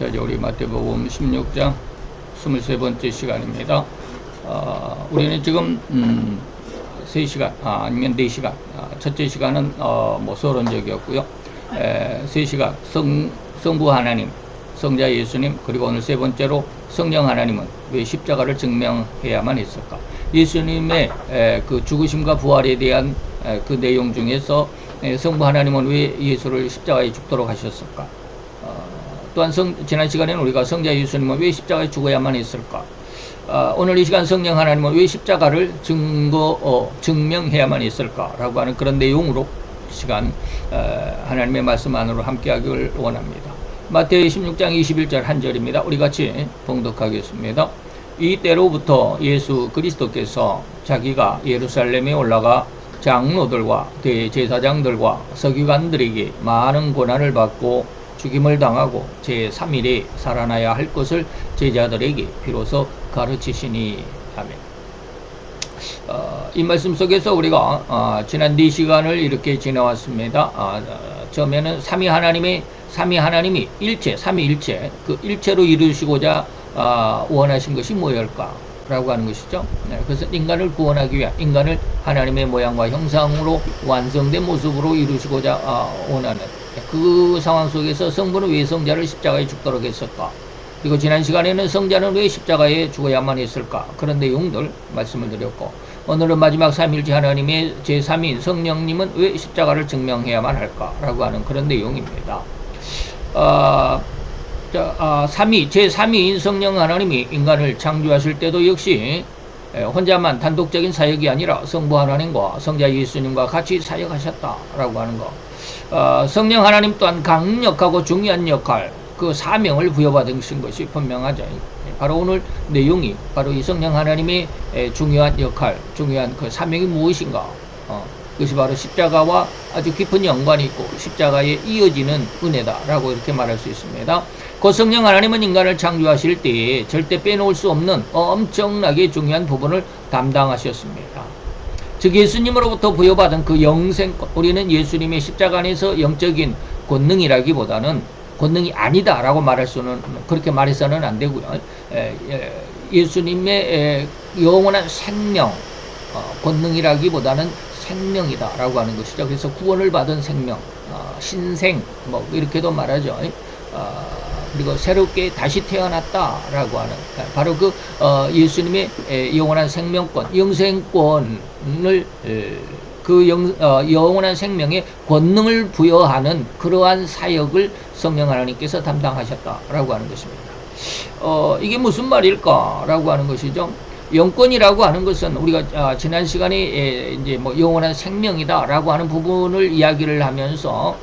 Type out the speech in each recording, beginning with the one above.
자, 이제 우리 마태복음 16장 23번째 시간입니다. 우리는 지금 3시간 아니면 4시간, 첫째 시간은 뭐 서론적이었고요. 3시간 성부 하나님, 성자 예수님, 그리고 오늘 세 번째로 성령 하나님은 왜 십자가를 증명해야만 했을까? 예수님의 그 죽으심과 부활에 대한 그 내용 중에서 성부 하나님은 왜 예수를 십자가에 죽도록 하셨을까? 또한 지난 시간에는 우리가 성자 예수님은 왜 십자가에 죽어야만 했을까? 오늘 이 시간 성령 하나님은 왜 십자가를 증명해야만 했을까? 라고 하는 그런 내용으로 시간 하나님의 말씀 안으로 함께하기를 원합니다. 마태의 16장 21절 한 절입니다. 우리 같이 봉독하겠습니다. 이때로부터 예수 그리스도께서 자기가 예루살렘에 올라가 장로들과 대제사장들과 서기관들에게 많은 고난을 받고 죽임을 당하고 제3일에 살아나야 할 것을 제자들에게 비로소 가르치시니. 아멘. 이 말씀 속에서 우리가 지난 4시간을 이렇게 지나왔습니다. 처음에는 삼위 하나님이 일체, 삼위일체, 그 일체로 이루시고자 원하신 것이 뭐일까? 라고 하는 것이죠. 그래서 인간을 구원하기 위한, 인간을 하나님의 모양과 형상으로 완성된 모습으로 이루시고자 원하는 그 상황 속에서 성부는 왜 성자를 십자가에 죽도록 했을까? 그리고 지난 시간에는 성자는 왜 십자가에 죽어야만 했을까? 그런 내용들 말씀을 드렸고, 오늘은 마지막 삼일째 하나님의 제3인 성령님은 왜 십자가를 증명해야만 할까? 라고 하는 그런 내용입니다. 제3위인 성령 하나님이 인간을 창조하실 때도 역시 혼자만 단독적인 사역이 아니라 성부 하나님과 성자 예수님과 같이 사역하셨다라고 하는 거. 성령 하나님 또한 강력하고 중요한 역할, 그 사명을 부여받으신 것이 분명하죠. 바로 오늘 내용이 바로 이 성령 하나님의 중요한 역할, 중요한 그 사명이 무엇인가? 그것이 바로 십자가와 아주 깊은 연관이 있고 십자가에 이어지는 은혜다라고 이렇게 말할 수 있습니다. 그 성령 하나님은 인간을 창조하실 때에 절대 빼놓을 수 없는 엄청나게 중요한 부분을 담당하셨습니다. 즉 예수님으로부터 부여받은 그 영생권, 우리는 예수님의 십자가 안에서 영적인 권능이라기보다는 권능이 아니다라고 말할 수는, 그렇게 말해서는 안 되고요. 예수님의 영원한 생명, 권능이라기보다는 생명이다라고 하는 것이죠. 그래서 구원을 받은 생명, 신생, 뭐 이렇게도 말하죠. 그리고 새롭게 다시 태어났다라고 하는 바로 그 예수님의 영원한 생명권, 영생권을 그 영원한 생명의 권능을 부여하는 그러한 사역을 성령 하나님께서 담당하셨다라고 하는 것입니다. 이게 무슨 말일까라고 하는 것이죠. 영권이라고 하는 것은 우리가 지난 시간에 이제 뭐 영원한 생명이다라고 하는 부분을 이야기를 하면서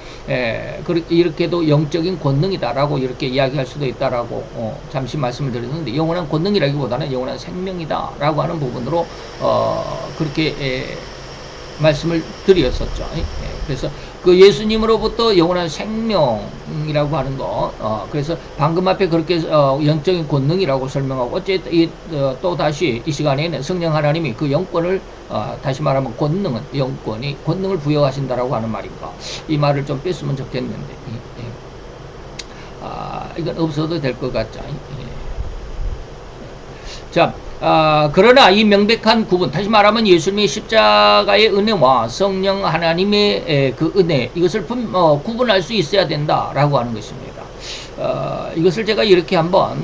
이렇게도 영적인 권능이다라고 이렇게 이야기할 수도 있다라고 잠시 말씀을 드렸는데, 영원한 권능이라기보다는 영원한 생명이다라고 하는 부분으로 그렇게 말씀을 드렸었죠. 그래서 그 예수님으로부터 영원한 생명이라고 하는 거, 그래서 방금 앞에 그렇게 영적인 권능이라고 설명하고, 어쨌든 또 다시 이 시간에는 성령 하나님이 그 영권을 다시 말하면 권능은 권능을 부여하신다라고 하는 말인가, 이 말을 좀 뺐으면 좋겠는데 이건 없어도 될 것 같죠. 자, 그러나 이 명백한 구분, 다시 말하면 예수님의 십자가의 은혜와 성령 하나님의 그 은혜, 이것을 구분할 수 있어야 된다라고 하는 것입니다. 이것을 제가 이렇게 한번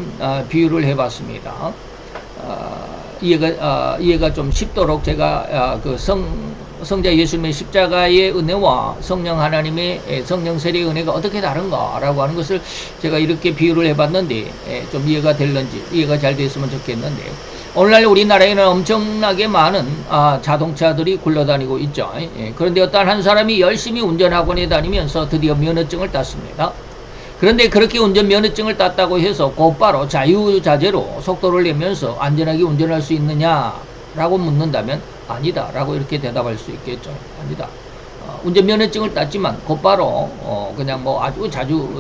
비유를 해봤습니다. 이해가 좀 쉽도록 제가 그 성자 예수님의 십자가의 은혜와 성령 하나님의 성령 세례의 은혜가 어떻게 다른가라고 하는 것을 제가 이렇게 비유를 해봤는데 좀 이해가 될는지, 이해가 잘 됐으면 좋겠는데, 오늘날 우리나라에는 엄청나게 많은 자동차들이 굴러다니고 있죠. 그런데 어떤 한 사람이 열심히 운전학원에 다니면서 드디어 면허증을 땄습니다. 그런데 그렇게 운전 면허증을 땄다고 해서 곧바로 자유자재로 속도를 내면서 안전하게 운전할 수 있느냐라고 묻는다면 아니다 라고 이렇게 대답할 수 있겠죠. 아니다. 운전 면허증을 땄지만 곧바로 그냥 뭐 아주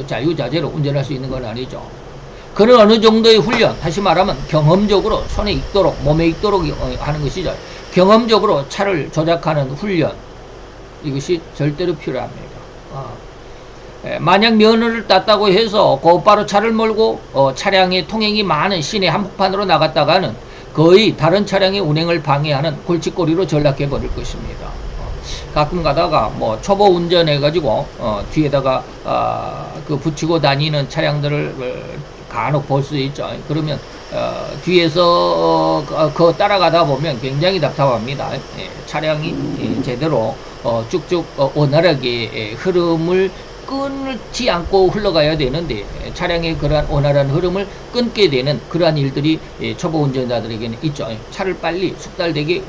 자유자재로 운전할 수 있는 건 아니죠. 그런 어느 정도의 훈련, 다시 말하면 경험적으로 손에 익도록, 몸에 익도록 하는 것이죠. 경험적으로 차를 조작하는 훈련, 이것이 절대로 필요합니다. 만약 면허를 땄다고 해서 곧바로 차를 몰고 차량의 통행이 많은 시내 한복판으로 나갔다가는 거의 다른 차량의 운행을 방해하는 골칫거리로 전락해 버릴 것입니다. 가끔 가다가 뭐 초보 운전해가지고 뒤에다가 그 붙이고 다니는 차량들을 간혹 볼 수 있죠. 그러면 뒤에서 그 따라가다 보면 굉장히 답답합니다. 차량이 제대로 쭉쭉 원활하게 흐름을 끊지 않고 흘러가야 되는데 차량의 그러한 원활한 흐름을 끊게 되는 그러한 일들이 초보 운전자들에게는 있죠. 차를 빨리 숙달되게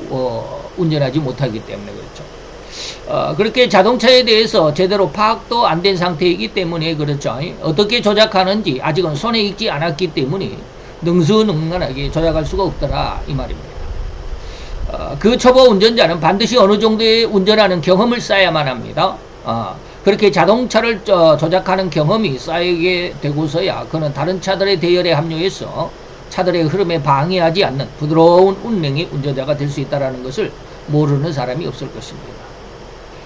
운전하지 못하기 때문에 그렇죠. 그렇게 자동차에 대해서 제대로 파악도 안 된 상태이기 때문에 그렇죠. 어떻게 조작하는지 아직은 손에 익지 않았기 때문에 능수능란하게 조작할 수가 없더라 이 말입니다. 그 초보 운전자는 반드시 어느 정도의 운전하는 경험을 쌓아야만 합니다. 그렇게 자동차를 조작하는 경험이 쌓이게 되고서야 그는 다른 차들의 대열에 합류해서 차들의 흐름에 방해하지 않는 부드러운 운행의 운전자가 될 수 있다는 것을 모르는 사람이 없을 것입니다.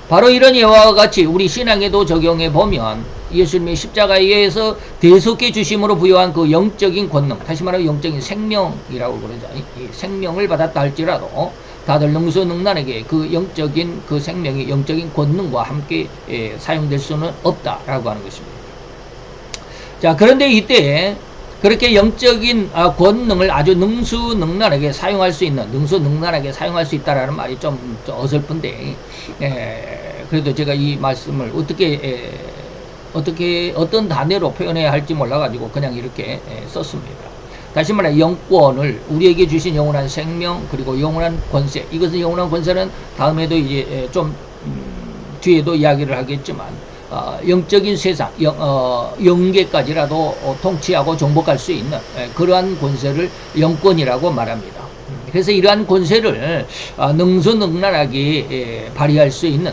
바로 이런 예화와 같이 우리 신앙에도 적용해 보면 예수님의 십자가에 의해서 대속해 주심으로 부여한 그 영적인 권능, 다시 말하면 영적인 생명이라고 그러죠. 이 생명을 받았다 할지라도 다들 능수능란하게 그 영적인 그 생명이 영적인 권능과 함께 사용될 수는 없다라고 하는 것입니다. 자, 그런데 이때 그렇게 영적인 권능을 아주 능수능란하게 사용할 수 있는, 능수능란하게 사용할 수 있다라는 말이 좀 어설픈데, 그래도 제가 이 말씀을 어떤 단어로 표현해야 할지 몰라가지고 그냥 이렇게 썼습니다. 다시 말해 영권을 우리에게 주신 영원한 생명 그리고 영원한 권세, 이것은 영원한 권세는 다음에도 이제 좀 뒤에도 이야기를 하겠지만 영적인 세상 영계까지라도 통치하고 정복할 수 있는 그러한 권세를 영권이라고 말합니다. 그래서 이러한 권세를 능수능란하게 발휘할 수 있는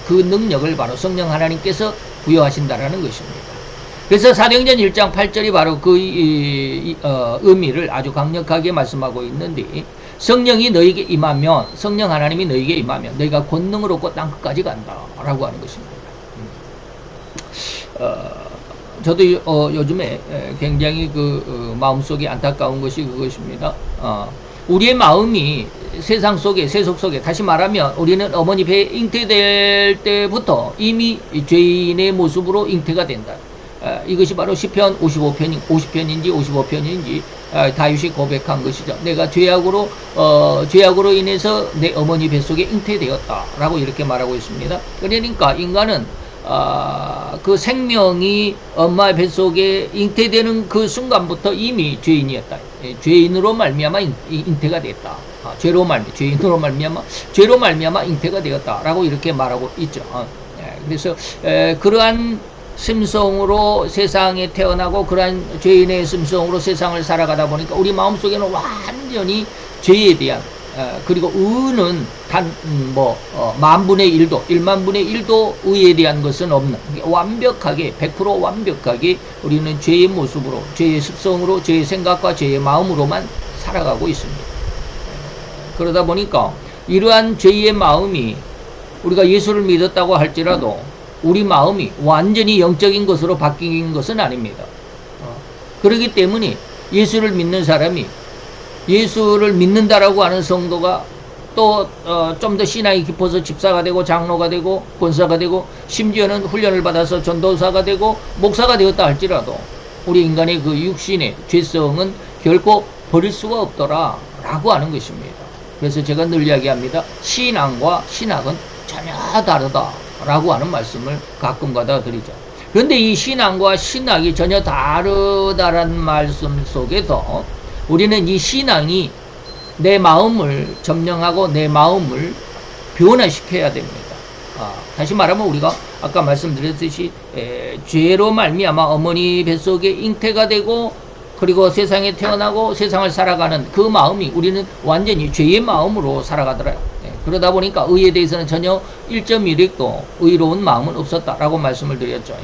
그 능력을 바로 성령 하나님께서 부여하신다라는 것입니다. 그래서 사도행전 1장 8절이 바로 그 의미를 아주 강력하게 말씀하고 있는데, 성령이 너에게 임하면, 성령 하나님이 너에게 임하면 너희가 권능을 얻고 땅 끝까지 간다 라고 하는 것입니다. 저도 요즘에 굉장히 마음속에 안타까운 것이 그것입니다. 우리의 마음이 세상 속에, 세속 속에, 다시 말하면 우리는 어머니 배에 잉태될 때부터 이미 죄인의 모습으로 잉태가 된다. 이것이 바로 시편 50편인지 55편인지 다윗이 고백한 것이죠. 내가 죄악으로 인해서 내 어머니 뱃속에 잉태되었다 라고 이렇게 말하고 있습니다. 그러니까 인간은 그 생명이 엄마 뱃속에 잉태되는 그 순간부터 이미 죄인이었다. 죄인으로 말미암아 잉태가 됐다. 죄로 말미암아 잉태가 되었다라고 이렇게 말하고 있죠. 그래서 그러한 심성으로 세상에 태어나고 그러한 죄인의 심성으로 세상을 살아가다 보니까 우리 마음속에는 완전히 죄에 대한 그리고 의는 만분의 1도, 1만분의 1도 의에 대한 것은 없는, 완벽하게, 100% 완벽하게 우리는 죄의 모습으로, 죄의 습성으로, 죄의 생각과 죄의 마음으로만 살아가고 있습니다. 그러다 보니까 이러한 죄의 마음이 우리가 예수를 믿었다고 할지라도 우리 마음이 완전히 영적인 것으로 바뀐 것은 아닙니다. 그렇기 때문에 예수를 믿는 사람이 예수를 믿는다라고 하는 성도가 또 좀 더 신앙이 깊어서 집사가 되고 장로가 되고 권사가 되고 심지어는 훈련을 받아서 전도사가 되고 목사가 되었다 할지라도 우리 인간의 그 육신의 죄성은 결코 버릴 수가 없더라 라고 하는 것입니다. 그래서 제가 늘 이야기합니다. 신앙과 신학은 전혀 다르다 라고 하는 말씀을 가끔가다 드리죠. 그런데 이 신앙과 신학이 전혀 다르다라는 말씀 속에서 우리는 이 신앙이 내 마음을 점령하고 내 마음을 변화시켜야 됩니다. 다시 말하면 우리가 아까 말씀드렸듯이 죄로 말미암아 어머니 뱃속에 잉태가 되고 그리고 세상에 태어나고 세상을 살아가는 그 마음이 우리는 완전히 죄의 마음으로 살아가더라고요. 그러다 보니까 의에 대해서는 전혀 1.1획도 의로운 마음은 없었다라고 말씀을 드렸죠.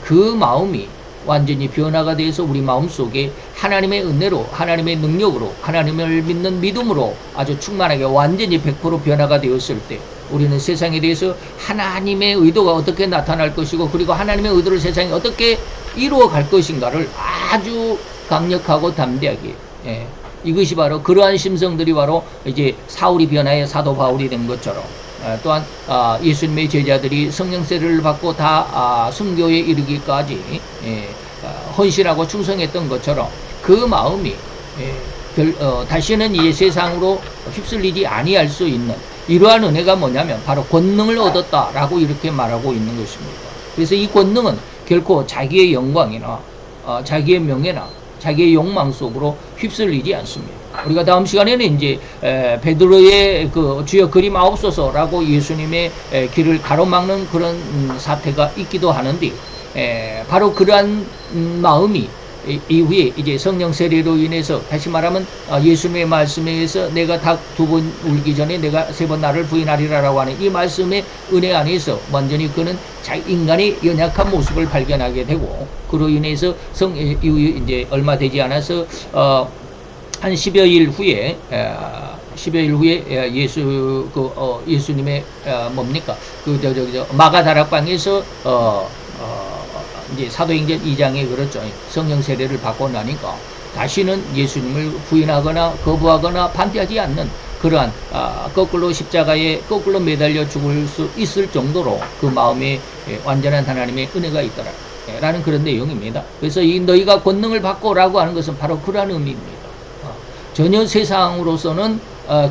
그 마음이 완전히 변화가 돼서 우리 마음속에 하나님의 은혜로, 하나님의 능력으로, 하나님을 믿는 믿음으로 아주 충만하게 완전히 100% 변화가 되었을 때 우리는 세상에 대해서 하나님의 의도가 어떻게 나타날 것이고 그리고 하나님의 의도를 세상에 어떻게 이루어 갈 것인가를 아주 강력하고 담대하게 이것이 바로 그러한 심성들이 바로 이제 사울이 변화해 사도 바울이 된 것처럼 또한 예수님의 제자들이 성령 세례를 받고 다 순교에 이르기까지 헌신하고 충성했던 것처럼 그 마음이 다시는 이 세상으로 휩쓸리지 아니할 수 있는 이러한 은혜가 뭐냐면 바로 권능을 얻었다라고 이렇게 말하고 있는 것입니다. 그래서 이 권능은 결코 자기의 영광이나 자기의 명예나 자기의 욕망 속으로 휩쓸리지 않습니다. 우리가 다음 시간에는 이제 베드로의 그 주여 그리 마옵소서라고 예수님의 길을 가로막는 그런 사태가 있기도 하는데 바로 그러한 마음이 이후에 이제 성령 세례로 인해서 다시 말하면 예수님의 말씀에 의해서 내가 닭 두 번 울기 전에 내가 세 번 나를 부인하리라라고 하는 이 말씀의 은혜 안에서 완전히 그는 인간의 연약한 모습을 발견하게 되고 그로 인해서 이후에 이제 얼마 되지 않아서 한 10여 일 후에 예수님의 뭡니까 마가다락방에서 이제 사도행전 2장에 그렇죠. 성령 세례를 받고 나니까 다시는 예수님을 부인하거나 거부하거나 반대하지 않는 그러한 거꾸로 십자가에 거꾸로 매달려 죽을 수 있을 정도로 그 마음에 완전한 하나님의 은혜가 있더라 라는 그런 내용입니다. 그래서 이 너희가 권능을 받고라고 하는 것은 바로 그러한 의미입니다. 전혀 세상으로서는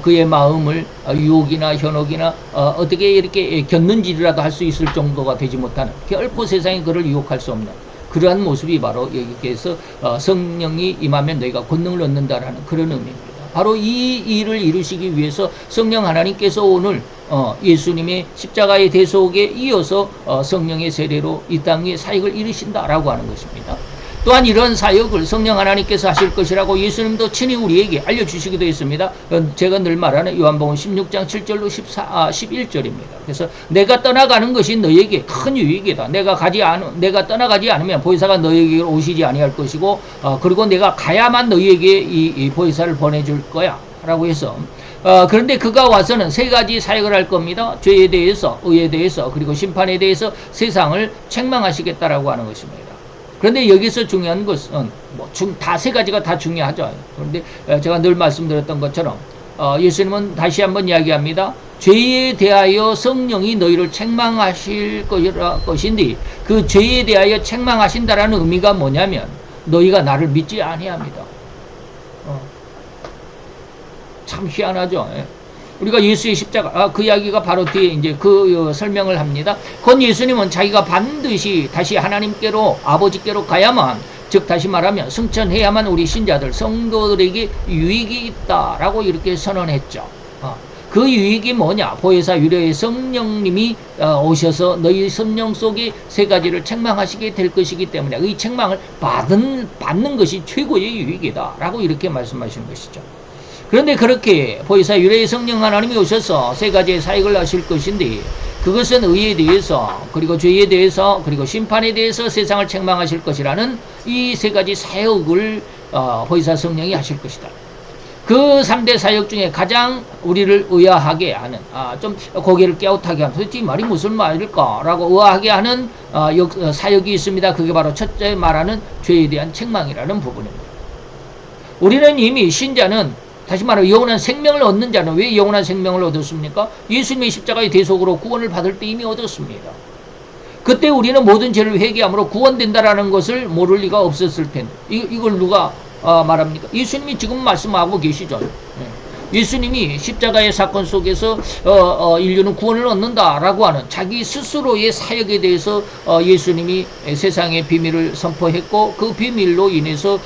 그의 마음을 유혹이나 현혹이나 어떻게 이렇게 겪는지라도 할 수 있을 정도가 되지 못하는 결코 세상이 그를 유혹할 수 없는 그러한 모습이 바로 여기에서 성령이 임하면 너희가 권능을 얻는다라는 그런 의미입니다. 바로 이 일을 이루시기 위해서 성령 하나님께서 오늘 예수님의 십자가의 대속에 이어서 성령의 세례로 이 땅에 사역을 이루신다라고 하는 것입니다. 또한 이런 사역을 성령 하나님께서 하실 것이라고 예수님도 친히 우리에게 알려주시기도 했습니다. 제가 늘 말하는 요한복음 16장 7절로 11절입니다. 그래서 내가 떠나가는 것이 너에게 큰 유익이다. 내가 떠나가지 않으면 보혜사가 너에게 오시지 아니할 것이고 그리고 내가 가야만 너에게 이 보혜사를 보내줄 거야 라고 해서 그런데 그가 와서는 세 가지 사역을 할 겁니다. 죄에 대해서, 의에 대해서, 그리고 심판에 대해서 세상을 책망하시겠다라고 하는 것입니다. 그런데 여기서 중요한 것은 다 세 가지가 다 중요하죠. 그런데 제가 늘 말씀드렸던 것처럼 예수님은 다시 한번 이야기합니다. 죄에 대하여 성령이 너희를 책망하실 것인데 그 죄에 대하여 책망하신다라는 의미가 뭐냐면 너희가 나를 믿지 아니합니다. 참 희한하죠. 우리가 예수의 십자가 그 이야기가 바로 뒤에 이제 그 설명을 합니다. 곧 예수님은 자기가 반드시 다시 하나님께로 아버지께로 가야만 즉 다시 말하면 승천해야만 우리 신자들 성도들에게 유익이 있다라고 이렇게 선언했죠. 그 유익이 뭐냐? 보혜사 유래의 성령님이 오셔서 너희 성령 속에 세 가지를 책망하시게 될 것이기 때문에 이 책망을 받는 것이 최고의 유익이다라고 이렇게 말씀하시는 것이죠. 그런데 그렇게 보혜사 유래의 성령 하나님이 오셔서 세 가지의 사역을 하실 것인데 그것은 의에 대해서 그리고 죄에 대해서 그리고 심판에 대해서 세상을 책망하실 것이라는 이 세 가지 사역을 보혜사 성령이 하실 것이다. 그 3대 사역 중에 가장 우리를 의아하게 하는 좀 고개를 깨우타게 하는 도대체 이 말이 무슨 말일까 라고 의아하게 하는 사역이 있습니다. 그게 바로 첫째 말하는 죄에 대한 책망이라는 부분입니다. 우리는 이미 신자는 다시 말하면 영원한 생명을 얻는 자는 왜 영원한 생명을 얻었습니까? 예수님의 십자가의 대속으로 구원을 받을 때 이미 얻었습니다. 그때 우리는 모든 죄를 회개함으로 구원된다라는 것을 모를 리가 없었을 텐데 이걸 누가 말합니까? 예수님이 지금 말씀하고 계시죠. 예수님이 십자가의 사건 속에서 인류는 구원을 얻는다라고 하는 자기 스스로의 사역에 대해서 예수님이 세상의 비밀을 선포했고 그 비밀로 인해서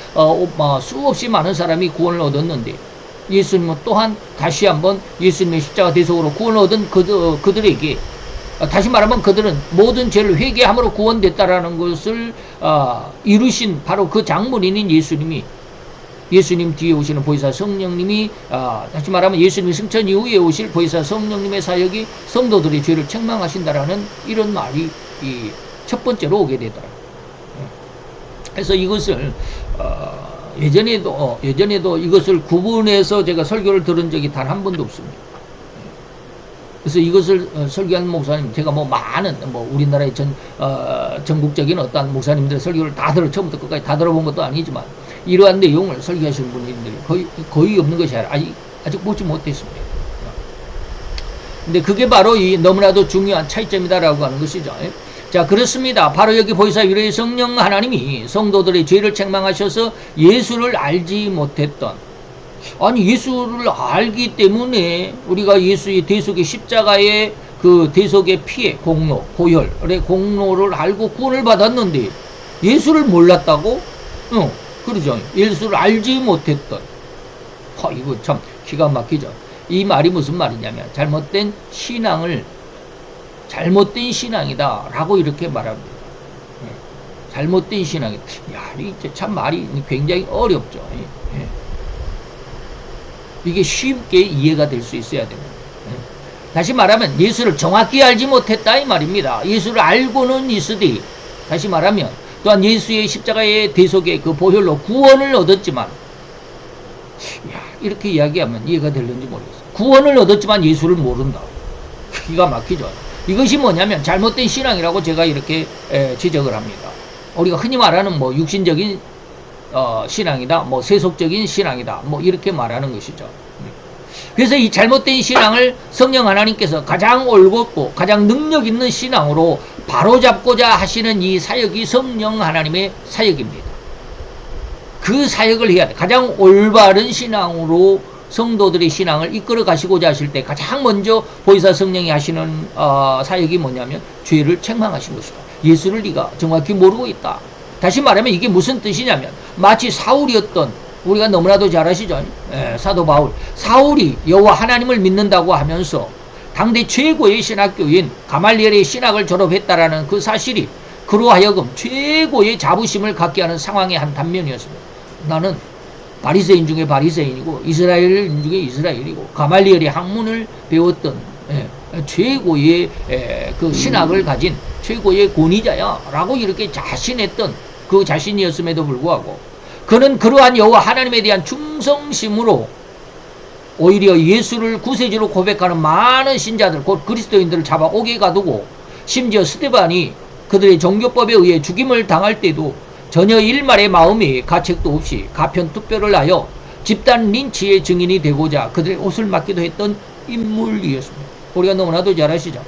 수없이 많은 사람이 구원을 얻었는데 예수님은 또한 다시 한번 예수님의 십자가 대속으로 구원을 얻은 그들에게 다시 말하면 그들은 모든 죄를 회개함으로 구원됐다라는 것을 이루신 바로 그 장본인인 예수님 뒤에 오시는 보혜사 성령님이 다시 말하면 예수님이 승천 이후에 오실 보혜사 성령님의 사역이 성도들의 죄를 책망하신다라는 이런 말이 첫 번째로 오게 되더라고요. 그래서 이것을 예전에도 이것을 구분해서 제가 설교를 들은 적이 단 한 번도 없습니다. 그래서 이것을 설교한 목사님, 제가 뭐 많은 우리나라의 전국적인 어떤 목사님들의 설교를 다 처음부터 끝까지 다 들어본 것도 아니지만 이러한 내용을 설교하시는 분들이 거의 없는 것이 아니라 아직 보지 못했습니다. 근데 그게 바로 이 너무나도 중요한 차이점이다라고 하는 것이죠. 자, 그렇습니다. 바로 여기 보이사 유래의 성령 하나님이 성도들의 죄를 책망하셔서 예수를 알지 못했던, 아니 예수를 알기 때문에 우리가 예수의 대속의 십자가의 그 대속의 피해 공로, 보혈의 공로를 알고 구원을 받았는데 예수를 몰랐다고? 그러죠. 예수를 알지 못했던. 이거 참 기가 막히죠. 이 말이 무슨 말이냐면 잘못된 신앙이다 라고 이렇게 말합니다. 잘못된 신앙이다. 야, 이게 참 말이 굉장히 어렵죠. 이게 쉽게 이해가 될 수 있어야 됩니다. 다시 말하면 예수를 정확히 알지 못했다 이 말입니다. 예수를 알고는 있으되, 다시 말하면 또한 예수의 십자가의 대속의 그 보혈로 구원을 얻었지만, 이렇게 이야기하면 이해가 될는지 모르겠어요. 구원을 얻었지만 예수를 모른다. 기가 막히죠. 이것이 뭐냐면 잘못된 신앙이라고 제가 이렇게 지적을 합니다. 우리가 흔히 말하는 육신적인 신앙이다, 세속적인 신앙이다, 이렇게 말하는 것이죠. 그래서 이 잘못된 신앙을 성령 하나님께서 가장 올곧고 가장 능력 있는 신앙으로 바로잡고자 하시는 이 사역이 성령 하나님의 사역입니다. 그 사역을 해야 돼. 가장 올바른 신앙으로 성도들의 신앙을 이끌어 가시고자 하실 때 가장 먼저 보이사 성령이 하시는 사역이 뭐냐면 죄를 책망하신 것이다. 예수를 네가 정확히 모르고 있다. 다시 말하면 이게 무슨 뜻이냐면 마치 사울이었던, 우리가 너무나도 잘 아시죠? 사도 바울. 사울이 여호와 하나님을 믿는다고 하면서 당대 최고의 신학교인 가말리엘의 신학을 졸업했다라는 그 사실이 그로 하여금 최고의 자부심을 갖게 하는 상황의 한 단면이었습니다. 나는 바리새인 중에 바리새인이고 이스라엘인 중에 이스라엘이고 가말리엘의 학문을 배웠던 최고의 그 신학을 가진 최고의 권위자야 라고 이렇게 자신했던 그 자신이었음에도 불구하고 그는 그러한 여호와 하나님에 대한 충성심으로 오히려 예수를 구세주로 고백하는 많은 신자들, 곧 그리스도인들을 잡아 옥에 가두고 심지어 스데반이 그들의 종교법에 의해 죽임을 당할 때도 전혀 일말의 마음이 가책도 없이 가편투표를 하여 집단 린치의 증인이 되고자 그들의 옷을 맡기도 했던 인물이었습니다. 우리가 너무나도 잘 아시죠?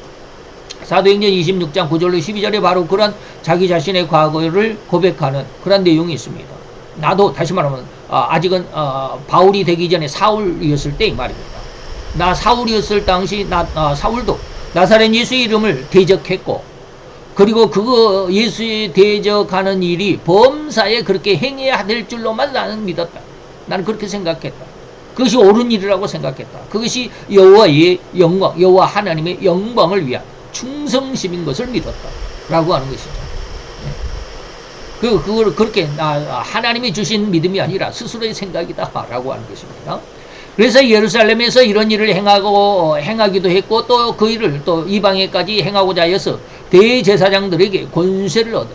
사도행전 26장 9절로 12절에 바로 그런 자기 자신의 과거를 고백하는 그런 내용이 있습니다. 나도 다시 말하면 아직은 바울이 되기 전에 사울이었을 때 말입니다. 나 사울이었을 당시 사울도 나사렛 예수의 이름을 대적했고, 그리고 그거 예수의 대적하는 일이 범사에 그렇게 행해야 될 줄로만 나는 믿었다. 나는 그렇게 생각했다. 그것이 옳은 일이라고 생각했다. 그것이 여호와의 영광, 여호와 하나님의 영광을 위한 충성심인 것을 믿었다 라고 하는 것이죠. 그걸 그렇게 하나님이 주신 믿음이 아니라 스스로의 생각이다 라고 하는 것입니다. 그래서 예루살렘에서 이런 일을 행하기도 했고, 또 그 일을 또 이방에까지 행하고자 하여서 대제사장들에게 권세를 얻어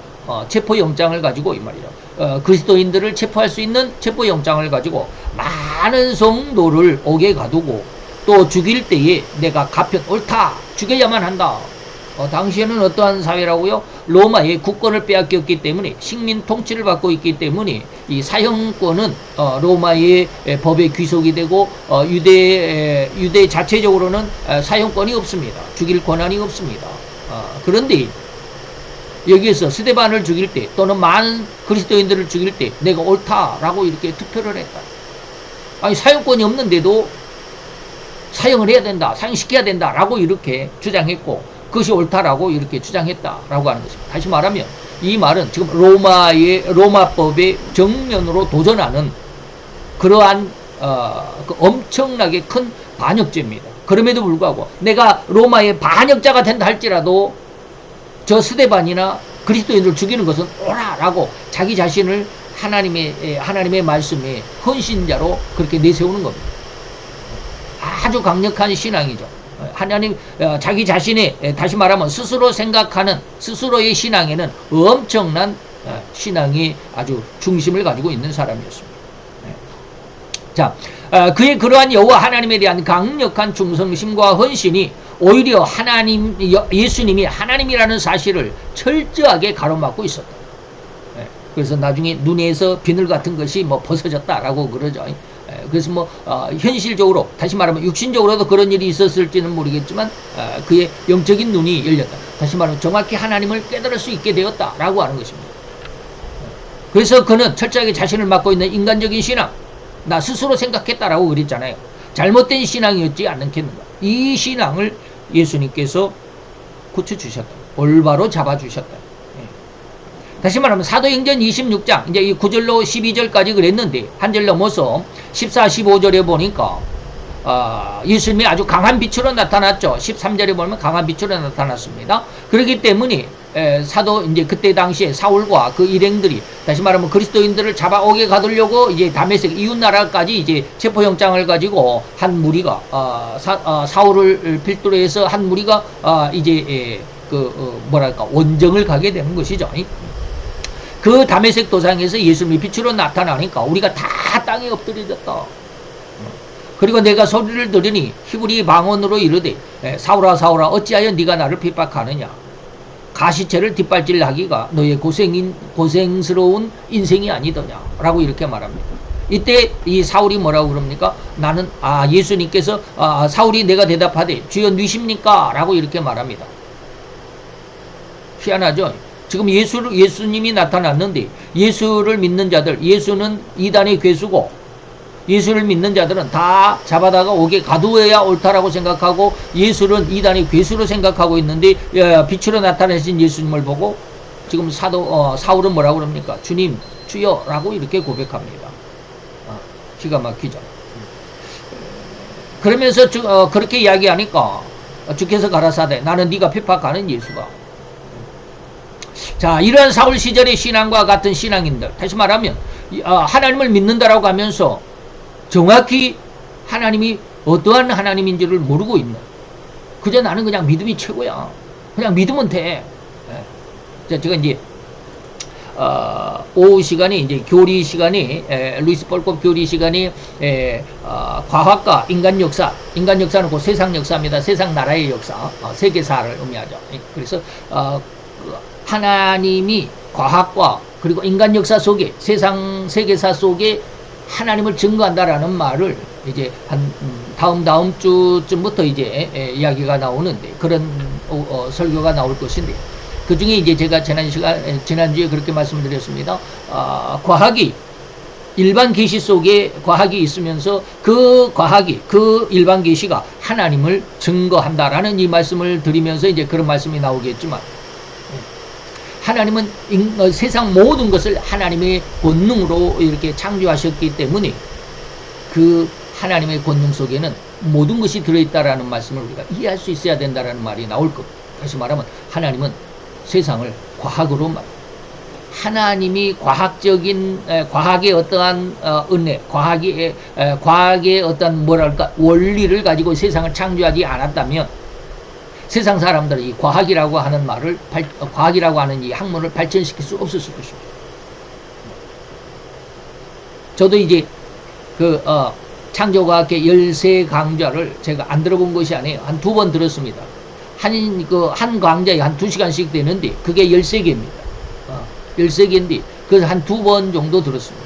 체포영장을 가지고 이 말이죠. 그리스도인들을 체포할 수 있는 체포영장을 가지고 많은 성도를 옥에 가두고 또 죽일 때에 내가 가편 옳다, 죽여야만 한다. 당시에는 어떠한 사회라고요? 로마의 국권을 빼앗겼기 때문에, 식민 통치를 받고 있기 때문에 이 사형권은 로마의 법에 귀속이 되고 유대 자체적으로는 사형권이 없습니다. 죽일 권한이 없습니다. 그런데 여기에서 스데반을 죽일 때 또는 많은 그리스도인들을 죽일 때 내가 옳다라고 이렇게 투표를 했다. 아니 사형권이 없는데도 사형을 해야 된다, 사형시켜야 된다라고 이렇게 주장했고, 그것이 옳다라고 이렇게 주장했다라고 하는 것입니다. 다시 말하면 이 말은 지금 로마법의 정면으로 도전하는 그러한 그 엄청나게 큰 반역죄입니다. 그럼에도 불구하고 내가 로마의 반역자가 된다 할지라도 저 스데반이나 그리스도인을 죽이는 것은 옳아라고 자기 자신을 하나님의 말씀에 헌신자로 그렇게 내세우는 겁니다. 아주 강력한 신앙이죠. 자기 자신의, 다시 말하면 스스로 생각하는 스스로의 신앙에는 엄청난 신앙이 아주 중심을 가지고 있는 사람이었습니다. 자, 그의 그러한 여호와 하나님에 대한 강력한 충성심과 헌신이 오히려 예수님이 하나님이라는 사실을 철저하게 가로막고 있었다. 그래서 나중에 눈에서 비늘 같은 것이 뭐 벗어졌다라고 그러죠. 그래서 뭐 현실적으로, 다시 말하면 육신적으로도 그런 일이 있었을지는 모르겠지만 그의 영적인 눈이 열렸다. 다시 말하면 정확히 하나님을 깨달을 수 있게 되었다라고 하는 것입니다. 그래서 그는 철저하게 자신을 맡고 있는 인간적인 신앙, 나 스스로 생각했다라고 그랬잖아요. 잘못된 신앙이었지 않겠는가. 이 신앙을 예수님께서 고쳐주셨다. 올바로 잡아주셨다. 다시 말하면 사도행전 26장 이제 이 9절로 12절까지 그랬는데 한 절 넘어서 14, 15절에 보니까 예수님이 아주 강한 빛으로 나타났죠. 13절에 보면 강한 빛으로 나타났습니다. 그렇기 때문에 사도 이제 그때 당시에 사울과 그 일행들이 다시 말하면 그리스도인들을 잡아오게 가두려고 이제 다메섹 이웃 나라까지 이제 체포영장을 가지고 한 무리가 사울을 필두로 해서 한 무리가 이제 뭐랄까 원정을 가게 되는 것이죠. 그 다메섹 도상에서 예수님이 빛으로 나타나니까 우리가 다 땅에 엎드려졌다. 그리고 내가 소리를 들으니 히브리 방언으로 이르되 사울아 사울아 어찌하여 네가 나를 핍박하느냐. 가시체를 뒷발질하기가 너의 고생스러운 인생이 아니더냐 라고 이렇게 말합니다. 이때 이 사울이 뭐라고 그럽니까? 나는 예수님께서 사울이 내가 대답하되 주여 누십니까? 라고 이렇게 말합니다. 희한하죠? 지금 예수님이 나타났는데 예수를 믿는 자들, 예수는 이단의 괴수고 예수를 믿는 자들은 다 잡아다가 오게 가두어야 옳다라고 생각하고 예수는 이단의 괴수로 생각하고 있는데 빛으로 나타나신 예수님을 보고 지금 사울은 뭐라고 그럽니까? 주님, 주여 라고 이렇게 고백합니다. 기가 막히죠. 그러면서 그렇게 이야기하니까 주께서 가라사대 나는 네가 핍박하는 예수가. 자, 이러한 사울 시절의 신앙과 같은 신앙인들, 다시 말하면 하나님을 믿는다라고 하면서 정확히 하나님이 어떠한 하나님인지를 모르고 있는, 그저 나는 그냥 믿음이 최고야, 그냥 믿으면 돼. 자, 제가 이제 오후 시간에 이제 교리 시간에 루이스 폴컵 교리 시간에 과학과 인간 역사는 그 세상 역사입니다. 세상 나라의 역사, 세계사를 의미하죠. 그래서 하나님이 과학과 그리고 인간 역사 속에 세상 세계사 속에 하나님을 증거한다라는 말을 이제 한 다음 주쯤부터 이제 이야기가 나오는데 그런 설교가 나올 것인데 그 중에 이제 제가 지난주에 그렇게 말씀드렸습니다. 과학이 일반 계시 속에 과학이 있으면서 그 과학이 그 일반 계시가 하나님을 증거한다라는 이 말씀을 드리면서 이제 그런 말씀이 나오겠지만 하나님은 세상 모든 것을 하나님의 권능으로 이렇게 창조하셨기 때문에 그 하나님의 권능 속에는 모든 것이 들어있다라는 말씀을 우리가 이해할 수 있어야 된다라는 말이 나올 겁니다. 다시 말하면 하나님은 세상을 과학으로 하나님이 과학의 어떠한 은혜, 과학의 어떤 뭐랄까 원리를 가지고 세상을 창조하지 않았다면 세상 사람들은 이 과학이라고 하는 과학이라고 하는 이 학문을 발전시킬 수 없었을 것입니다. 저도 이제 창조과학의 13강좌를 제가 안 들어본 것이 아니에요. 한 2번 들었습니다. 한 강좌에 한 2시간씩 되는데 그게 13개입니다. 13개인데 그래서 한 2번 정도 들었습니다.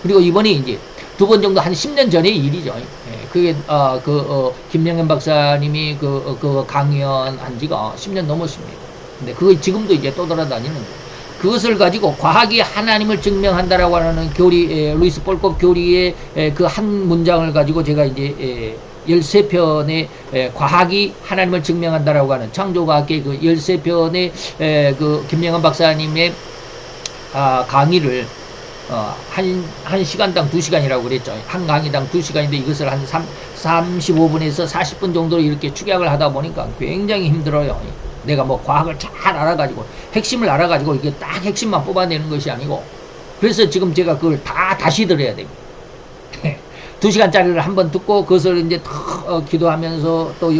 그리고 이번에 이제 2번 정도 한 10년 전의 일이죠. 그게 김명현 박사님이 강연한 지가 10년 넘었습니다. 근데 그거 지금도 이제 떠돌아다니는데 그것을 가지고 과학이 하나님을 증명한다라고 하는 교리, 루이스 폴컵 교리의 그 한 문장을 가지고 제가 이제 13편의 과학이 하나님을 증명한다라고 하는 창조과학의 그 13편의 그 김명현 박사님의 강의를 한 시간당 2시간이라고 그랬죠. 한 강의당 2시간인데 이것을 한 35분에서 40분 정도로 이렇게 축약을 하다 보니까 굉장히 힘들어요. 내가 뭐 과학을 잘 알아가지고 핵심을 알아가지고 이게 딱 핵심만 뽑아내는 것이 아니고 그래서 지금 제가 그걸 다시 들어야 됩니다. 2시간짜리를 한번 듣고 그것을 이제 기도하면서 또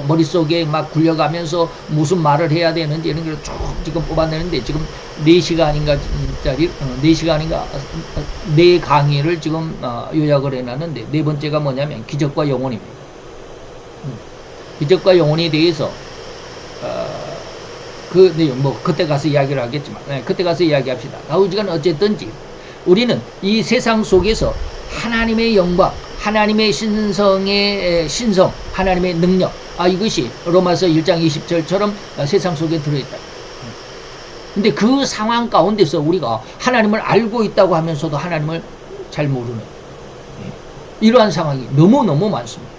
머릿속에 막 굴려가면서 무슨 말을 해야 되는지 이런 걸 쭉 지금 뽑아내는데 지금 4시간인가 4 강의를 지금 요약을 해놨는데 4번째가 뭐냐면 기적과 영혼입니다. 기적과 영혼에 대해서 그 내용 뭐 그때 가서 이야기를 하겠지만 그때 가서 이야기합시다. 가우지간 어쨌든지 우리는 이 세상 속에서 하나님의 영광, 하나님의 신성의 신성, 하나님의 능력, 이것이 로마서 1장 20절처럼 세상 속에 들어있다. 근데 그 상황 가운데서 우리가 하나님을 알고 있다고 하면서도 하나님을 잘 모르는 이러한 상황이 너무너무 많습니다.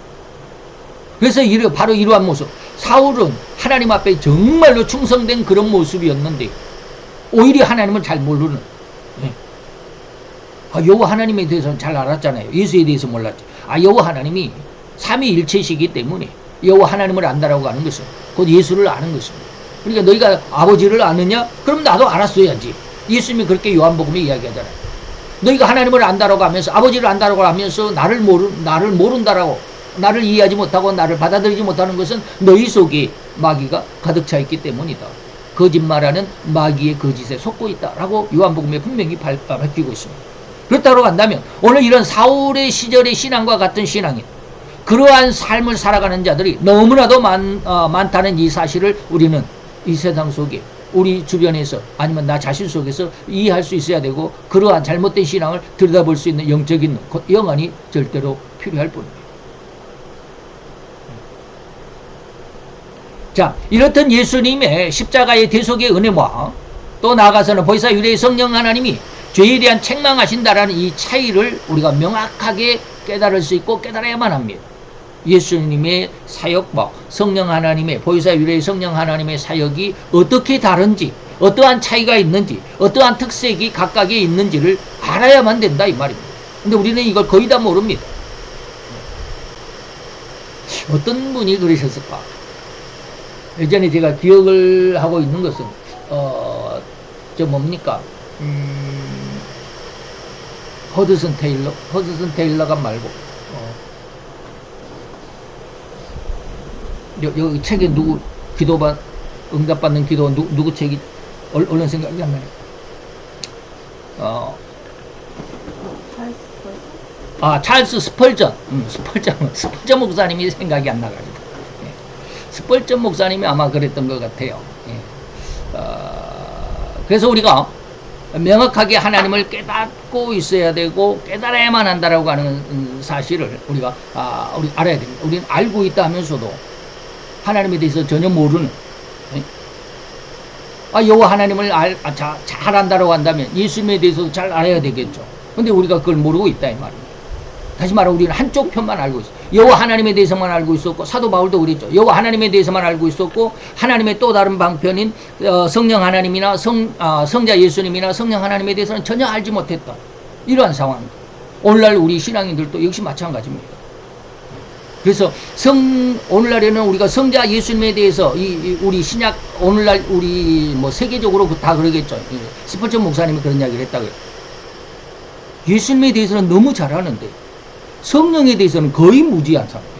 그래서 바로 이러한 모습, 사울은 하나님 앞에 정말로 충성된 그런 모습이었는데 오히려 하나님을 잘 모르는, 여호와 하나님에 대해서는 잘 알았잖아요. 예수에 대해서 몰랐죠. 여호와 하나님이 삼위일체시기 때문에 여호와 하나님을 안다라고 하는 것은 곧 예수를 아는 것입니다. 그러니까 너희가 아버지를 아느냐? 그럼 나도 알았어야지. 예수님이 그렇게 요한복음에 이야기하잖아요. 너희가 하나님을 안다라고 하면서, 아버지를 안다라고 하면서 나를 모른다라고, 나를 이해하지 못하고 나를 받아들이지 못하는 것은 너희 속에 마귀가 가득 차 있기 때문이다. 거짓말하는 마귀의 거짓에 속고 있다라고 요한복음에 분명히 밝히고 있습니다. 그렇다고 한다면 오늘 이런 사울의 시절의 신앙과 같은 신앙인, 그러한 삶을 살아가는 자들이 너무나도 많다는 이 사실을 우리는 이 세상 속에 우리 주변에서 아니면 나 자신 속에서 이해할 수 있어야 되고, 그러한 잘못된 신앙을 들여다볼 수 있는 영적인 영안이 절대로 필요할 뿐입니다. 자, 이렇던 예수님의 십자가의 대속의 은혜와 또 나아가서는 보혜사 유래의 성령 하나님이 죄에 대한 책망하신다라는 이 차이를 우리가 명확하게 깨달을 수 있고 깨달아야만 합니다. 예수님의 사역과 성령 하나님의, 보혜사 유래의 성령 하나님의 사역이 어떻게 다른지, 어떠한 차이가 있는지, 어떠한 특색이 각각에 있는지를 알아야만 된다 이 말입니다. 근데 우리는 이걸 거의 다 모릅니다. 어떤 분이 그러셨을까? 예전에 제가 기억을 하고 있는 것은 뭡니까? 허드슨 테일러가 말고 여기 책에 누구 응답받는 기도 누구 책이 얼른 생각이 안 나네. 찰스 스펄전. 스펄전 목사님이 생각이 안 나가지고. 스펄전 목사님이 아마 그랬던 것 같아요. 그래서 우리가 명확하게 하나님을 깨닫고 있어야 되고 깨달아야만 한다라고 하는 사실을 우리가 우리 알아야 됩니다. 우리는 알고 있다 하면서도 하나님에 대해서 전혀 모르는, 여호와 하나님을 잘 안다라고 한다면 예수님에 대해서도 잘 알아야 되겠죠. 근데 우리가 그걸 모르고 있다 이 말입니다. 다시 말하면 우리는 한쪽 편만 알고 있어요. 여호와 하나님에 대해서만 알고 있었고, 사도 바울도 그랬죠. 여호와 하나님에 대해서만 알고 있었고, 하나님의 또 다른 방편인 성령 하나님이나 성자 예수님이나 성령 하나님에 대해서는 전혀 알지 못했다. 이러한 상황입니다. 오늘날 우리 신앙인들도 역시 마찬가지입니다. 그래서 오늘날에는 우리가 성자 예수님에 대해서 우리 신약, 오늘날 우리 세계적으로 다 그러겠죠. 스펄전 목사님이 그런 이야기를 했다고요. 예수님에 대해서는 너무 잘 아는데 성령에 대해서는 거의 무지한 상태예요.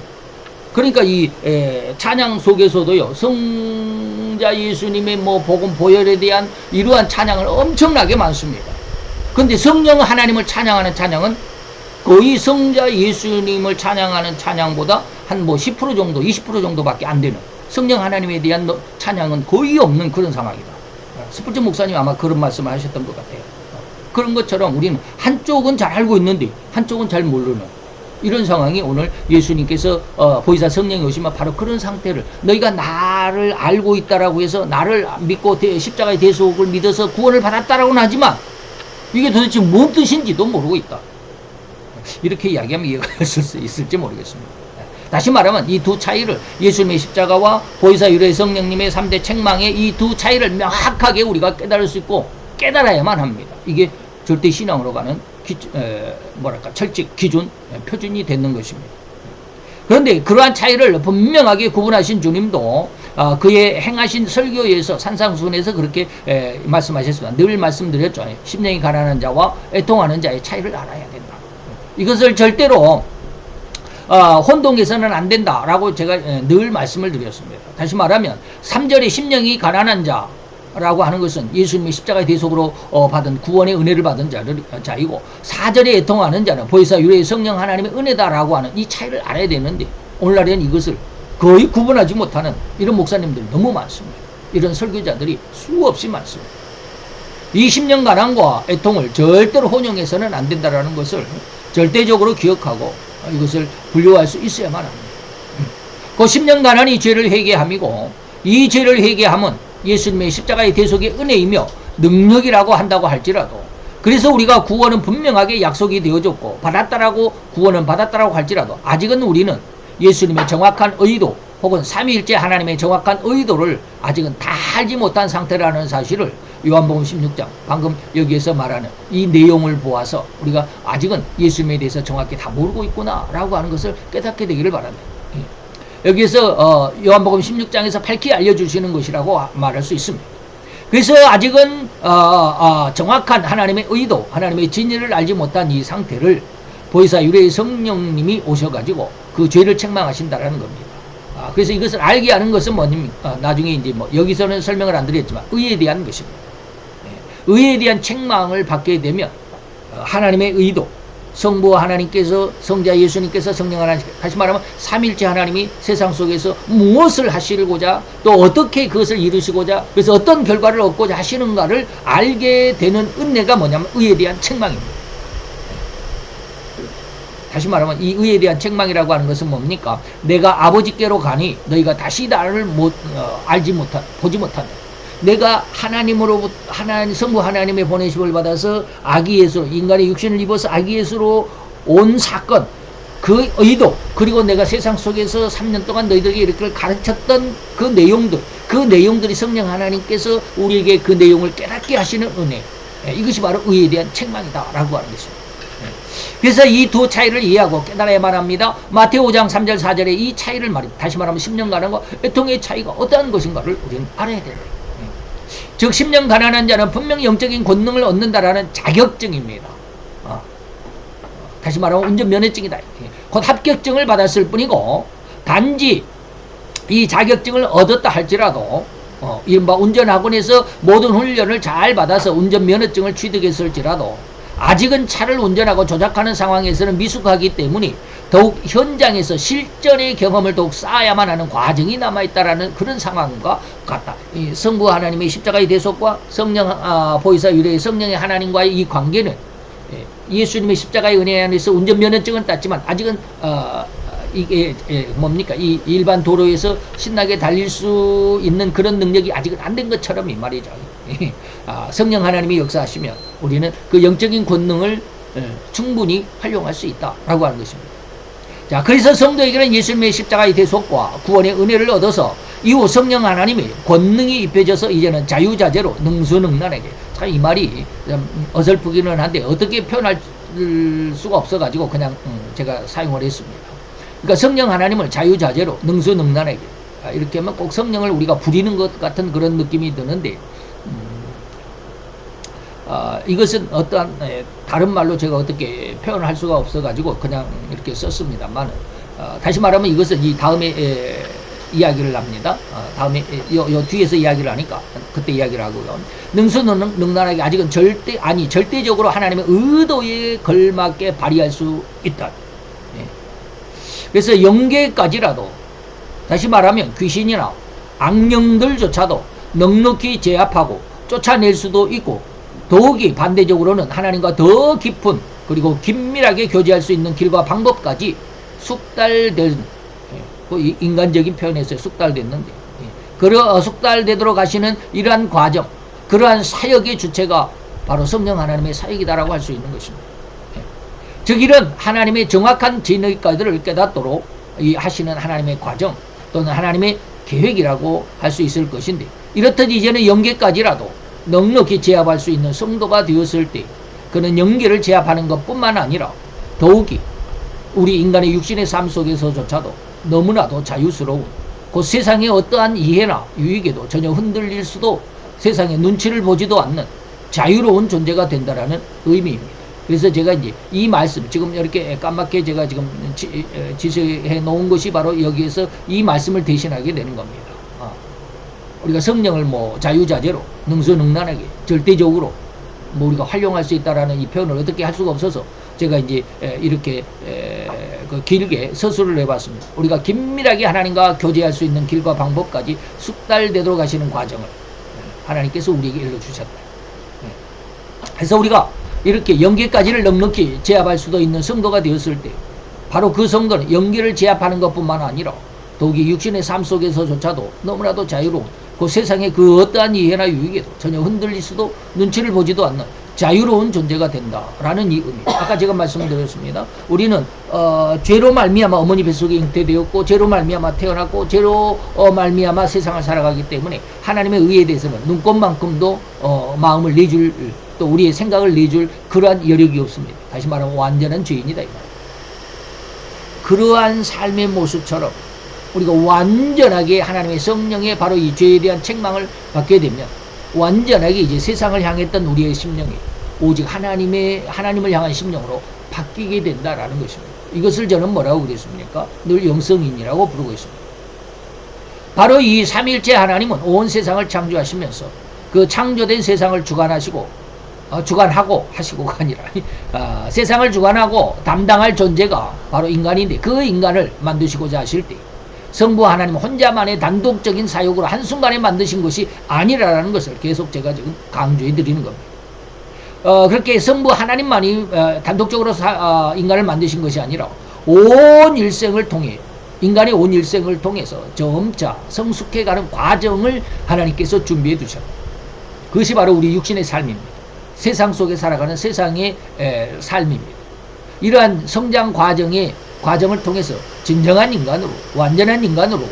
그러니까 이 찬양 속에서도요, 성자 예수님의 복음 보혈에 대한 이러한 찬양을 엄청나게 많습니다. 근데 성령 하나님을 찬양하는 찬양은 거의 성자 예수님을 찬양하는 찬양보다 한 10% 정도, 20% 정도밖에 안 되는, 성령 하나님에 대한 찬양은 거의 없는 그런 상황이다. 스펄전 목사님 아마 그런 말씀을 하셨던 것 같아요. 그런 것처럼 우리는 한쪽은 잘 알고 있는데 한쪽은 잘 모르는 이런 상황이 오늘 예수님께서 보혜사 성령이 오시면 바로 그런 상태를, 너희가 나를 알고 있다라고 해서 나를 믿고 십자가의 대속을 믿어서 구원을 받았다라고는 하지만 이게 도대체 뭔 뜻인지도 모르고 있다. 이렇게 이야기하면 이해가 될 수 있을지 모르겠습니다. 다시 말하면 이 두 차이를, 예수님의 십자가와 보혜사 유래 성령님의 3대 책망의 이 두 차이를 명확하게 우리가 깨달을 수 있고 깨달아야만 합니다. 이게 절대 신앙으로 가는 철칙, 기준, 표준이 되는 것입니다. 그런데 그러한 차이를 분명하게 구분하신 주님도 그의 행하신 설교에서 산상수훈에서 그렇게 말씀하셨습니다. 늘 말씀드렸죠. 심령이 가난한 자와 애통하는 자의 차이를 알아야 된다. 이것을 절대로 혼동해서는 안 된다라고 제가 늘 말씀을 드렸습니다. 다시 말하면 3절에 심령이 가난한 자라고 하는 것은 예수님의 십자가의 대속으로 받은 구원의 은혜를 받은 자이고, 4절에 애통하는 자는 보혜사 유래의 성령 하나님의 은혜다라고 하는 이 차이를 알아야 되는데 오늘날에는 이것을 거의 구분하지 못하는 이런 목사님들이 너무 많습니다. 이런 설교자들이 수없이 많습니다. 이 십년가난과 애통을 절대로 혼용해서는 안 된다는 것을 절대적으로 기억하고 이것을 분류할 수 있어야만 합니다. 그 십년가난이 죄를 회개함이고, 이 죄를 회개함은 예수님의 십자가의 대속의 은혜이며 능력이라고 한다고 할지라도, 그래서 우리가 구원은 분명하게 약속이 되어졌고 받았다라고, 구원은 받았다라고 할지라도 아직은 우리는 예수님의 정확한 의도 혹은 삼위일체 하나님의 정확한 의도를 아직은 다 알지 못한 상태라는 사실을 요한복음 16장 방금 여기에서 말하는 이 내용을 보아서 우리가 아직은 예수님에 대해서 정확히 다 모르고 있구나 라고 하는 것을 깨닫게 되기를 바랍니다. 여기에서 요한복음 16장에서 밝히 알려주시는 것이라고 말할 수 있습니다. 그래서 아직은 정확한 하나님의 의도, 하나님의 진리를 알지 못한 이 상태를 보혜사 유래의 성령님이 오셔가지고 그 죄를 책망하신다라는 겁니다. 그래서 이것을 알게 하는 것은 뭐입니까? 나중에 이제 뭐 여기서는 설명을 안 드렸지만 의에 대한 것입니다. 의에 대한 책망을 받게 되면 하나님의 의도, 성부 하나님께서, 성자 예수님께서, 성령 하나님께서, 다시 말하면 삼일체 하나님이 세상 속에서 무엇을 하시고자, 또 어떻게 그것을 이루시고자, 그래서 어떤 결과를 얻고자 하시는가를 알게 되는 은혜가 뭐냐면 의에 대한 책망입니다. 다시 말하면 이 의에 대한 책망이라고 하는 것은 뭡니까? 내가 아버지께로 가니 너희가 다시 나를 알지 못한, 보지 못한다. 내가 하나님으로부터, 성부 하나님의 보내심을 받아서 아기 예수로, 인간의 육신을 입어서 아기 예수로 온 사건, 그 의도, 그리고 내가 세상 속에서 3년 동안 너희들에게 이렇게 가르쳤던 그 내용들, 그 내용들이 성령 하나님께서 우리에게 그 내용을 깨닫게 하시는 은혜, 이것이 바로 의에 대한 책망이다라고 하는 것입니다. 그래서 이 두 차이를 이해하고 깨달아야만 합니다. 마태오 5장 3절 4절에 이 차이를 말합니다. 다시 말하면 10년 가난과 애통의 차이가 어떠한 것인가를 우리는 알아야 돼요. 즉 10년 가난한 자는 분명히 영적인 권능을 얻는다라는 자격증입니다. 다시 말하면 운전면허증이다. 곧 합격증을 받았을 뿐이고, 단지 이 자격증을 얻었다 할지라도 이른바 운전학원에서 모든 훈련을 잘 받아서 운전면허증을 취득했을지라도 아직은 차를 운전하고 조작하는 상황에서는 미숙하기 때문에 더욱 현장에서 실전의 경험을 더욱 쌓아야만 하는 과정이 남아있다라는 그런 상황과 같다. 이 성부 하나님의 십자가의 대속과 성령, 보혜사 유래의 성령의 하나님과의 이 관계는 예수님의 십자가의 은혜 안에서 운전면허증은 땄지만 아직은 이게 뭡니까? 이 일반 도로에서 신나게 달릴 수 있는 그런 능력이 아직은 안 된 것처럼 이 말이죠. 성령 하나님이 역사하시면 우리는 그 영적인 권능을 충분히 활용할 수 있다라고 하는 것입니다. 자, 그래서 성도에게는 예수님의 십자가의 대속과 구원의 은혜를 얻어서 이후 성령 하나님의 권능이 입혀져서 이제는 자유자재로 능수능란하게, 참 이 말이 어설프기는 한데 어떻게 표현할 수가 없어가지고 그냥 제가 사용을 했습니다. 그러니까 성령 하나님을 자유자재로 능수능란하게, 이렇게 하면 꼭 성령을 우리가 부리는 것 같은 그런 느낌이 드는데, 이것은 어떠한 다른 말로 제가 어떻게 표현할 수가 없어가지고 그냥 이렇게 썼습니다만, 다시 말하면 이것은 이 다음에 이야기를 합니다. 다음에 요 뒤에서 이야기를 하니까 그때 이야기를 하고요. 능수능란하게 아직은 절대적으로 하나님의 의도에 걸맞게 발휘할 수 있다. 그래서 영계까지라도, 다시 말하면 귀신이나 악령들조차도 넉넉히 제압하고 쫓아낼 수도 있고, 더욱이 반대적으로는 하나님과 더 깊은 그리고 긴밀하게 교제할 수 있는 길과 방법까지 숙달된, 인간적인 표현에서 숙달됐는데, 숙달되도록 하시는 이러한 과정, 그러한 사역의 주체가 바로 성령 하나님의 사역이다라고 할 수 있는 것입니다. 즉 이런 하나님의 정확한 진리까지를 깨닫도록 하시는 하나님의 과정 또는 하나님의 계획이라고 할 수 있을 것인데, 이렇듯 이제는 영계까지라도 넉넉히 제압할 수 있는 성도가 되었을 때, 그는 영계를 제압하는 것뿐만 아니라 더욱이 우리 인간의 육신의 삶 속에서조차도 너무나도 자유스러운, 그 세상의 어떠한 이해나 유익에도 전혀 흔들릴 수도, 세상의 눈치를 보지도 않는 자유로운 존재가 된다라는 의미입니다. 그래서 제가 이제 이 말씀, 지금 이렇게 까맣게 제가 지금 지시해 놓은 것이 바로 여기에서 이 말씀을 대신하게 되는 겁니다. 우리가 성령을 뭐 자유자재로 능수능란하게 절대적으로 뭐 우리가 활용할 수 있다라는 이 표현을 어떻게 할 수가 없어서 제가 이제 이렇게 그 길게 서술을 해봤습니다. 우리가 긴밀하게 하나님과 교제할 수 있는 길과 방법까지 숙달되도록 하시는 과정을 하나님께서 우리에게 일러주셨다. 그래서 우리가 이렇게 영계까지를 넉넉히 제압할 수도 있는 성도가 되었을 때 바로 그 성도는 영계를 제압하는 것뿐만 아니라 더욱이 육신의 삶 속에서조차도 너무나도 자유로운 그 세상의 그 어떠한 이해나 유익에도 전혀 흔들릴 수도 눈치를 보지도 않는 자유로운 존재가 된다라는 이 의미. 아까 제가 말씀드렸습니다. 우리는 죄로 말미암아 어머니 뱃속에 잉태되었고 죄로 말미암아 태어났고 죄로 말미암아 세상을 살아가기 때문에 하나님의 의에 대해서는 눈꼽만큼도 마음을 내줄 또 우리의 생각을 내줄 그러한 여력이 없습니다. 다시 말하면 완전한 죄인이다 이 말. 그러한 삶의 모습처럼 우리가 완전하게 하나님의 성령의 바로 이 죄에 대한 책망을 받게 되면 완전하게 이제 세상을 향했던 우리의 심령이 오직 하나님을 향한 심령으로 바뀌게 된다라는 것입니다. 이것을 저는 뭐라고 그랬습니까? 늘 영성인이라고 부르고 있습니다. 바로 이 삼위일체 하나님은 온 세상을 창조하시면서 그 창조된 세상을 주관하고 하시고가 아니라 세상을 주관하고 담당할 존재가 바로 인간인데 그 인간을 만드시고자 하실 때 성부 하나님 혼자만의 단독적인 사역으로 한순간에 만드신 것이 아니라는 것을 계속 제가 지금 강조해 드리는 겁니다. 그렇게 성부 하나님만이 단독적으로 인간을 만드신 것이 아니라 온 일생을 통해 인간의 온 일생을 통해서 점차 성숙해가는 과정을 하나님께서 준비해 두셨다. 그것이 바로 우리 육신의 삶입니다. 세상 속에 살아가는 세상의 삶입니다. 이러한 성장 과정을 통해서 진정한 인간으로 완전한 인간으로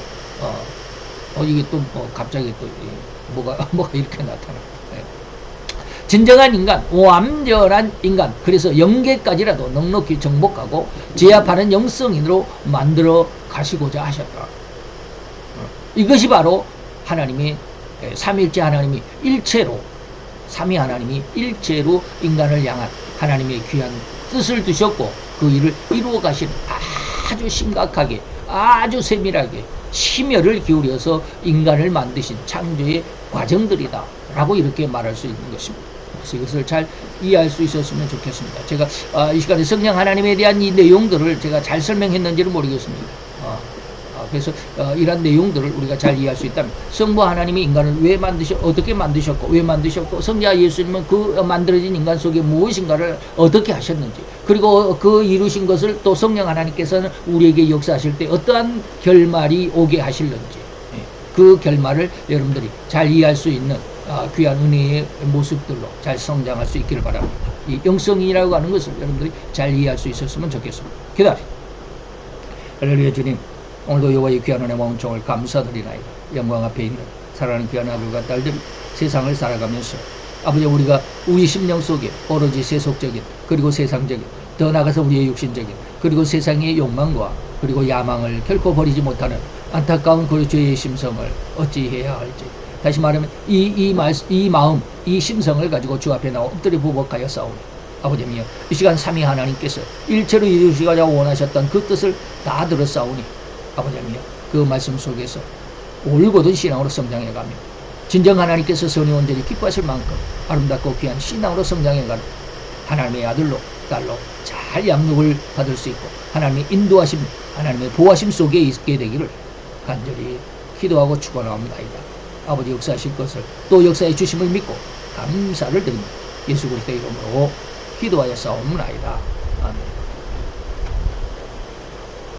이게 또 갑자기 또 뭐가 이렇게 나타나. 진정한 인간, 완전한 인간, 그래서 영계까지라도 넉넉히 정복하고 제압하는 영성인으로 만들어 가시고자 하셨다. 이것이 바로 하나님의 삼위일체 하나님이 일체로 삼위 하나님이 일체로 인간을 향한 하나님의 귀한 뜻을 두셨고 그 일을 이루어 가시는 아주 심각하게 아주 세밀하게 심혈을 기울여서 인간을 만드신 창조의 과정들이다 라고 이렇게 말할 수 있는 것입니다. 그래서 이것을 잘 이해할 수 있었으면 좋겠습니다. 제가 이 시간에 성령 하나님에 대한 이 내용들을 제가 잘 설명했는지는 모르겠습니다. 그래서 이러한 내용들을 우리가 잘 이해할 수 있다면 성부 하나님이 인간을 어떻게 만드셨고 왜 만드셨고 성자 예수님은 그 만들어진 인간 속에 무엇인가를 어떻게 하셨는지 그리고 그 이루신 것을 또 성령 하나님께서는 우리에게 역사하실 때 어떠한 결말이 오게 하실는지 그 결말을 여러분들이 잘 이해할 수 있는 귀한 은혜의 모습들로 잘 성장할 수 있기를 바랍니다. 이 영성이라고 하는 것을 여러분들이 잘 이해할 수 있었으면 좋겠습니다. 기다려. 할렐루야. 주님, 오늘도 여호와의 귀한 은혜 마음총을 감사드리나이다. 영광 앞에 있는 사랑하는 귀한 아들과 딸들이 세상을 살아가면서 아버지 우리가 우리 심령 속에 오로지 세속적인 그리고 세상적인 더 나아가서 우리의 육신적인 그리고 세상의 욕망과 그리고 야망을 결코 버리지 못하는 안타까운 그 죄의 심성을 어찌해야 할지 다시 말하면 이 마음 이 심성을 가지고 주 앞에 나와 엎드려 부복하여 싸우니 아버지여 이 시간 삼위 하나님께서 일체로 이루시고자 원하셨던 그 뜻을 다 들었사오니 아버지여 그 말씀 속에서 올곧은 신앙으로 성장해가며 진정 하나님께서 선의 온전히 기뻐하실 만큼 아름답고 귀한 신앙으로 성장해가는 하나님의 아들로 딸로 잘 양육을 받을 수 있고 하나님의 인도하심 하나님의 보호하심 속에 있게 되기를 간절히 기도하고 축원하옵나이다. 아버지 역사하실 것을 또 역사해 주심을 믿고 감사를 드립니다. 예수 그리스도의 이름으로 기도하여 싸움나이다. 아멘.